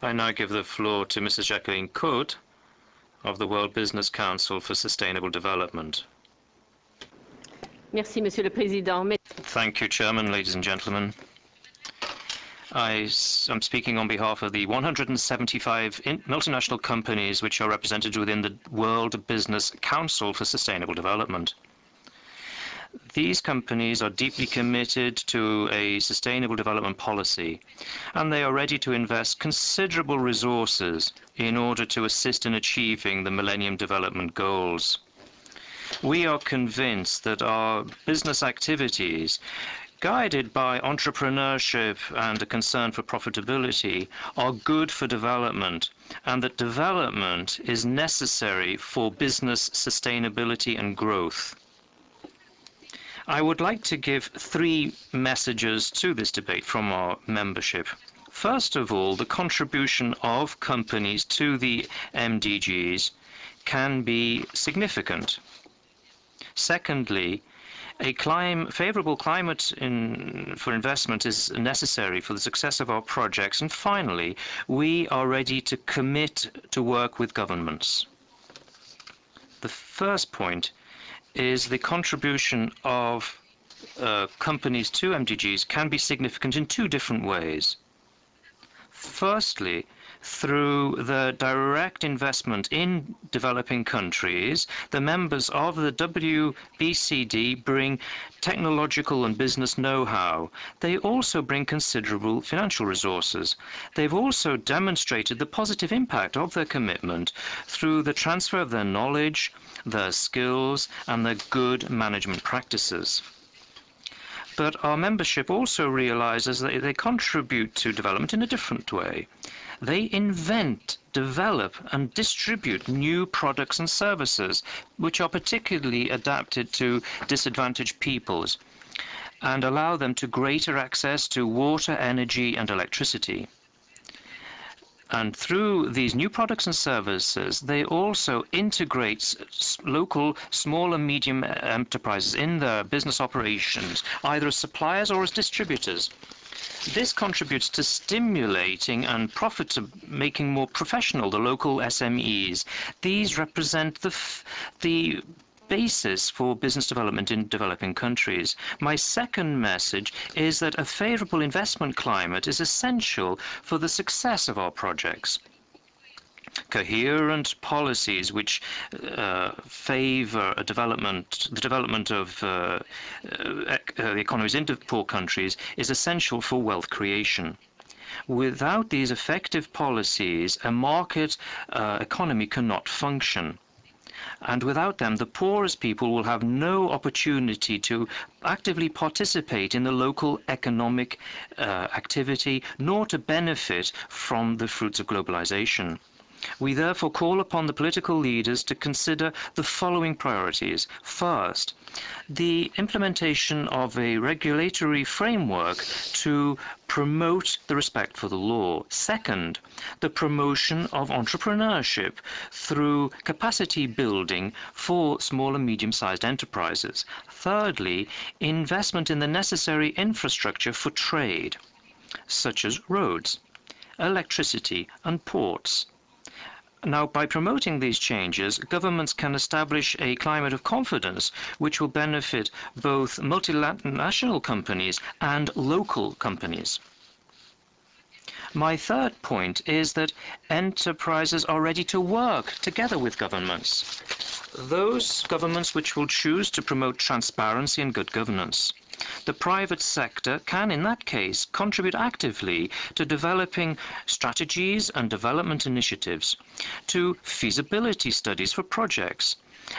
I now give the floor to Mrs. Jacqueline Coté of the World Business Council for Sustainable Development. Merci, Monsieur le Président. Thank you, Chairman, ladies and gentlemen. I'm speaking on behalf of the 175 multinational companies which are represented within the World Business Council for Sustainable Development. These companies are deeply committed to a sustainable development policy, and they are ready to invest considerable resources in order to assist in achieving the Millennium Development Goals. We are convinced that our business activities, guided by entrepreneurship and a concern for profitability, are good for development, and that development is necessary for business sustainability and growth. I would like to give 3 messages to this debate from our membership. First of all, the contribution of companies to the MDGs can be significant. Secondly, a favorable climate for investment is necessary for the success of our projects. And finally, we are ready to commit to work with governments. The first point is the contribution of companies to MDGs can be significant in 2 different ways. Firstly, through the direct investment in developing countries, the members of the WBCSD bring technological and business know-how. They also bring considerable financial resources. They've also demonstrated the positive impact of their commitment through the transfer of their knowledge, their skills, and their good management practices. But our membership also realizes that they contribute to development in a different way. They invent, develop, and distribute new products and services which are particularly adapted to disadvantaged peoples and allow them to greater access to water, energy, and electricity. And through these new products and services, they also integrate local small and medium enterprises in their business operations, either as suppliers or as distributors. This contributes to stimulating and making more professional the local SMEs. These represent the basis for business development in developing countries. My second message is that a favorable investment climate is essential for the success of our projects. Coherent policies which favor the development of the economies in poor countries is essential for wealth creation. Without these effective policies, a market economy cannot function. And without them, the poorest people will have no opportunity to actively participate in the local economic activity, nor to benefit from the fruits of globalization. We therefore call upon the political leaders to consider the following priorities. First, the implementation of a regulatory framework to promote the respect for the law. Second, the promotion of entrepreneurship through capacity building for small and medium-sized enterprises. Thirdly, investment in the necessary infrastructure for trade, such as roads, electricity, and ports. Now, by promoting these changes, governments can establish a climate of confidence which will benefit both multinational companies and local companies. My third point is that enterprises are ready to work together with governments. Those governments which will choose to promote transparency and good governance. The private sector can, in that case, contribute actively to developing strategies and development initiatives, to feasibility studies for projects,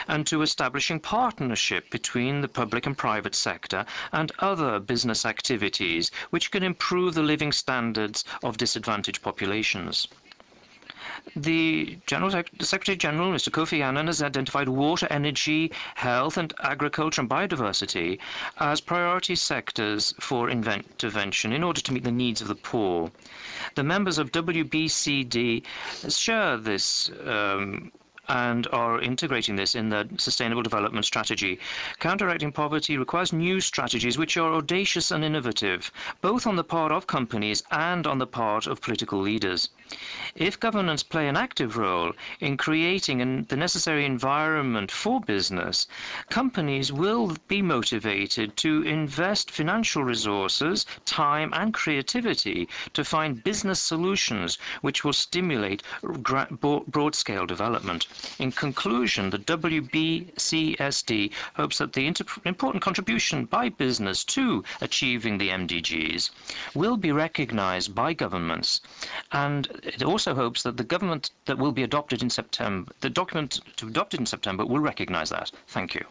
and to establishing partnership between the public and private sector and other business activities which can improve the living standards of disadvantaged populations. The Secretary General, Mr. Kofi Annan, has identified water, energy, health and agriculture and biodiversity as priority sectors for intervention in order to meet the needs of the poor. The members of WBCSD share this and are integrating this in the Sustainable Development Strategy. Counteracting poverty requires new strategies which are audacious and innovative, both on the part of companies and on the part of political leaders. If governments play an active role in creating the necessary environment for business, companies will be motivated to invest financial resources, time and creativity to find business solutions which will stimulate broad-scale development. In conclusion, the WBCSD hopes that the important contribution by business to achieving the MDGs will be recognized by governments, and it also hopes that the government that will be adopted in September, the document to be adopted in September, will recognize that. Thank you.